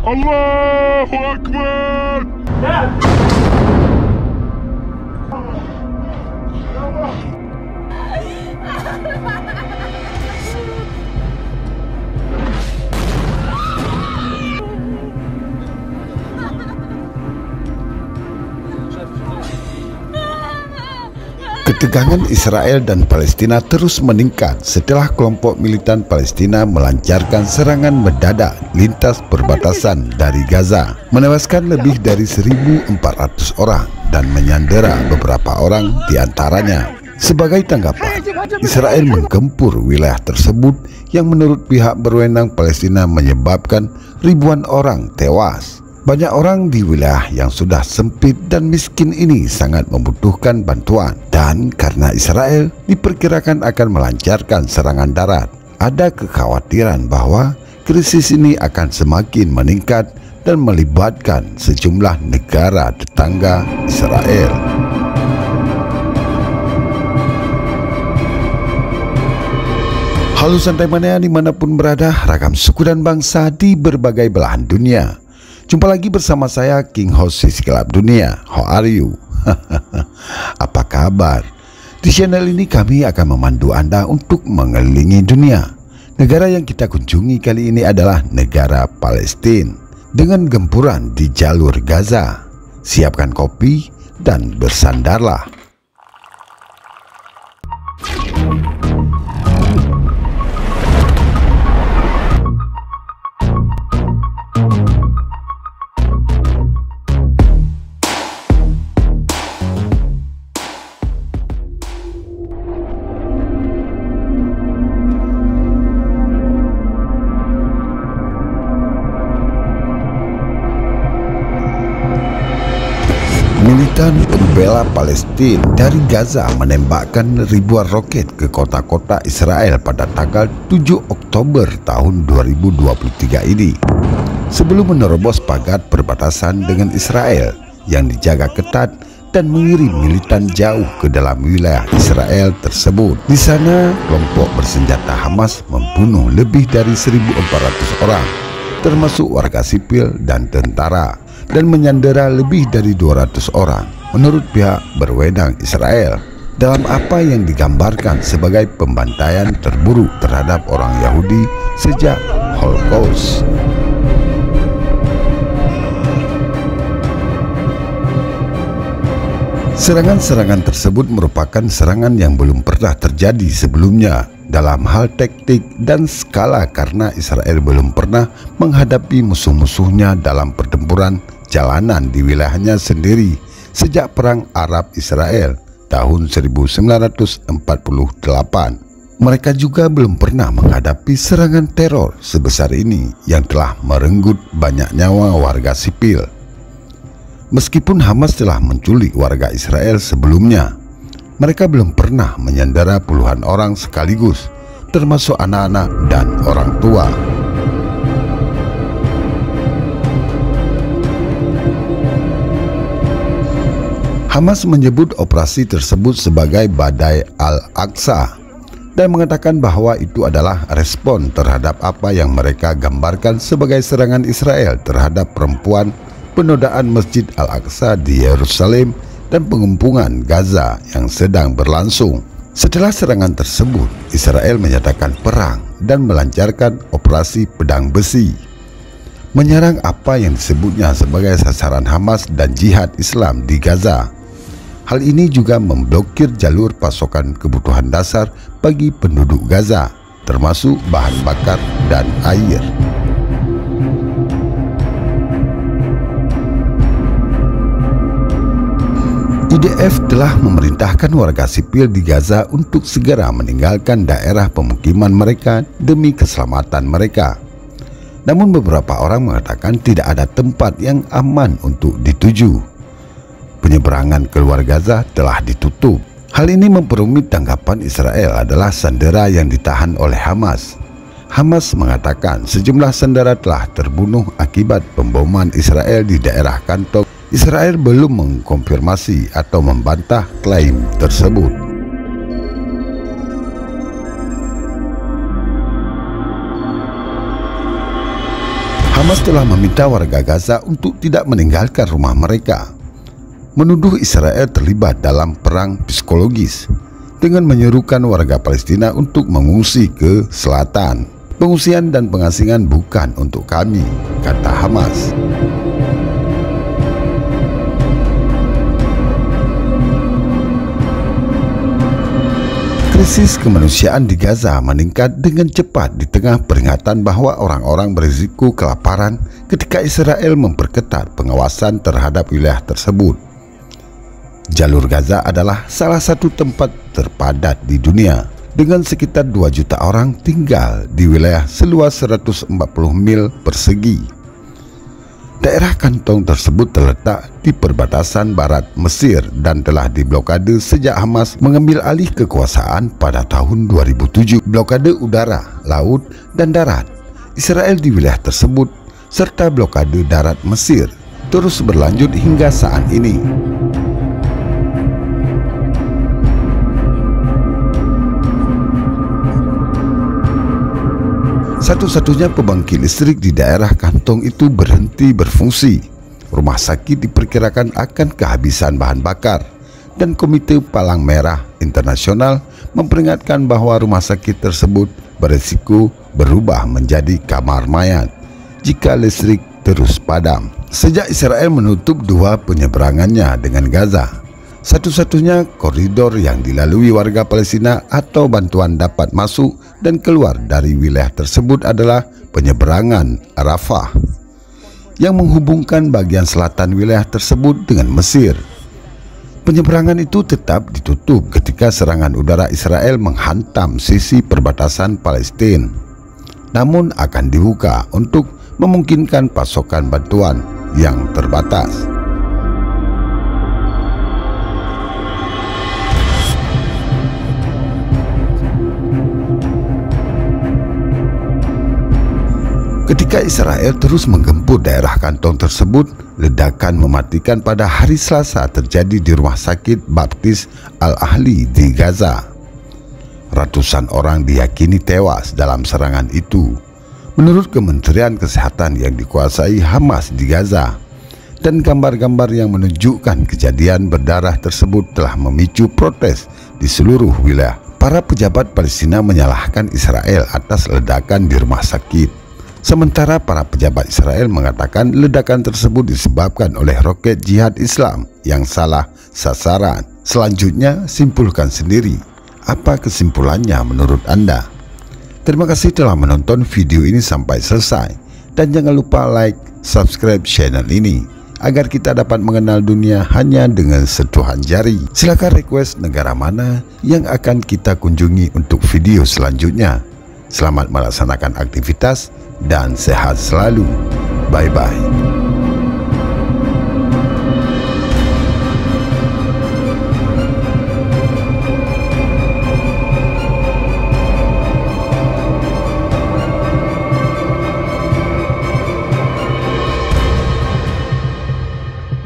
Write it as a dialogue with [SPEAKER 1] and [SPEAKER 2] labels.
[SPEAKER 1] Allahu Akbar.
[SPEAKER 2] Ketegangan Israel dan Palestina terus meningkat setelah kelompok militan Palestina melancarkan serangan mendadak lintas perbatasan dari Gaza, menewaskan lebih dari 1.400 orang dan menyandera beberapa orang diantaranya. Sebagai tanggapan, Israel menggempur wilayah tersebut yang menurut pihak berwenang Palestina menyebabkan ribuan orang tewas. Banyak orang di wilayah yang sudah sempit dan miskin ini sangat membutuhkan bantuan, dan karena Israel diperkirakan akan melancarkan serangan darat, ada kekhawatiran bahwa krisis ini akan semakin meningkat dan melibatkan sejumlah negara tetangga Israel. Halo santai mania dimanapun berada, ragam suku dan bangsa di berbagai belahan dunia. Jumpa lagi bersama saya King Host Sisi Gelap Dunia. How are you? Apa kabar? Di channel ini kami akan memandu Anda untuk mengelilingi dunia. Negara yang kita kunjungi kali ini adalah negara Palestina. Dengan gempuran di jalur Gaza, siapkan kopi dan bersandarlah. Militan pembela Palestina dari Gaza menembakkan ribuan roket ke kota-kota Israel pada tanggal 7 Oktober tahun 2023 ini, sebelum menerobos pagar perbatasan dengan Israel yang dijaga ketat dan mengirim militan jauh ke dalam wilayah Israel tersebut. Di sana, kelompok bersenjata Hamas membunuh lebih dari 1.400 orang, termasuk warga sipil dan tentara, dan menyandera lebih dari 200 orang menurut pihak berwenang Israel dalam apa yang digambarkan sebagai pembantaian terburuk terhadap orang Yahudi sejak Holocaust. Serangan-serangan tersebut merupakan serangan yang belum pernah terjadi sebelumnya dalam hal taktik dan skala, karena Israel belum pernah menghadapi musuh-musuhnya dalam pertempuran jalanan di wilayahnya sendiri sejak Perang Arab-Israel tahun 1948. Mereka juga belum pernah menghadapi serangan teror sebesar ini yang telah merenggut banyak nyawa warga sipil. Meskipun Hamas telah menculik warga Israel sebelumnya, mereka belum pernah menyandera puluhan orang sekaligus, termasuk anak-anak dan orang tua. Hamas menyebut operasi tersebut sebagai Badai Al-Aqsa dan mengatakan bahwa itu adalah respon terhadap apa yang mereka gambarkan sebagai serangan Israel terhadap perempuan, penodaan Masjid Al-Aqsa di Yerusalem, dan pengepungan Gaza yang sedang berlangsung. Setelah serangan tersebut, Israel menyatakan perang dan melancarkan operasi pedang besi, menyerang apa yang disebutnya sebagai sasaran Hamas dan Jihad Islam di Gaza. Hal ini juga memblokir jalur pasokan kebutuhan dasar bagi penduduk Gaza, termasuk bahan bakar dan air. IDF telah memerintahkan warga sipil di Gaza untuk segera meninggalkan daerah pemukiman mereka demi keselamatan mereka. Namun beberapa orang mengatakan tidak ada tempat yang aman untuk dituju. Penyeberangan keluar Gaza telah ditutup. Hal ini memperumit tanggapan Israel adalah sandera yang ditahan oleh Hamas. Hamas mengatakan sejumlah sandera telah terbunuh akibat pemboman Israel di daerah kantong. Israel belum mengkonfirmasi atau membantah klaim tersebut. Hamas telah meminta warga Gaza untuk tidak meninggalkan rumah mereka, menuduh Israel terlibat dalam perang psikologis dengan menyerukan warga Palestina untuk mengungsi ke selatan. Pengungsian dan pengasingan bukan untuk kami, kata Hamas. Krisis kemanusiaan di Gaza meningkat dengan cepat di tengah peringatan bahwa orang-orang berisiko kelaparan ketika Israel memperketat pengawasan terhadap wilayah tersebut. Jalur Gaza adalah salah satu tempat terpadat di dunia, dengan sekitar 2 juta orang tinggal di wilayah seluas 140 mil persegi. Daerah kantong tersebut terletak di perbatasan barat Mesir dan telah diblokade sejak Hamas mengambil alih kekuasaan pada tahun 2007. Blokade udara, laut, dan darat Israel di wilayah tersebut serta blokade darat Mesir terus berlanjut hingga saat ini. Satu-satunya pembangkit listrik di daerah kantong itu berhenti berfungsi. Rumah sakit diperkirakan akan kehabisan bahan bakar, dan Komite Palang Merah Internasional memperingatkan bahwa rumah sakit tersebut berisiko berubah menjadi kamar mayat jika listrik terus padam. Sejak Israel menutup 2 penyeberangannya dengan Gaza, satu-satunya koridor yang dilalui warga Palestina atau bantuan dapat masuk dan keluar dari wilayah tersebut adalah penyeberangan Rafah yang menghubungkan bagian selatan wilayah tersebut dengan Mesir. Penyeberangan itu tetap ditutup ketika serangan udara Israel menghantam sisi perbatasan Palestina, namun akan dibuka untuk memungkinkan pasokan bantuan yang terbatas. Ketika Israel terus menggempur daerah kantong tersebut, ledakan mematikan pada hari Selasa terjadi di Rumah Sakit Baptis Al-Ahli di Gaza. Ratusan orang diyakini tewas dalam serangan itu, menurut Kementerian Kesehatan yang dikuasai Hamas di Gaza. Dan gambar-gambar yang menunjukkan kejadian berdarah tersebut telah memicu protes di seluruh wilayah. Para pejabat Palestina menyalahkan Israel atas ledakan di rumah sakit, sementara para pejabat Israel mengatakan ledakan tersebut disebabkan oleh roket jihad Islam yang salah sasaran. Selanjutnya, simpulkan sendiri. Apa kesimpulannya menurut Anda? Terima kasih telah menonton video ini sampai selesai. Dan jangan lupa like, subscribe channel ini agar kita dapat mengenal dunia hanya dengan sentuhan jari. Silakan request negara mana yang akan kita kunjungi untuk video selanjutnya. Selamat melaksanakan aktivitas dan sehat selalu. Bye-bye.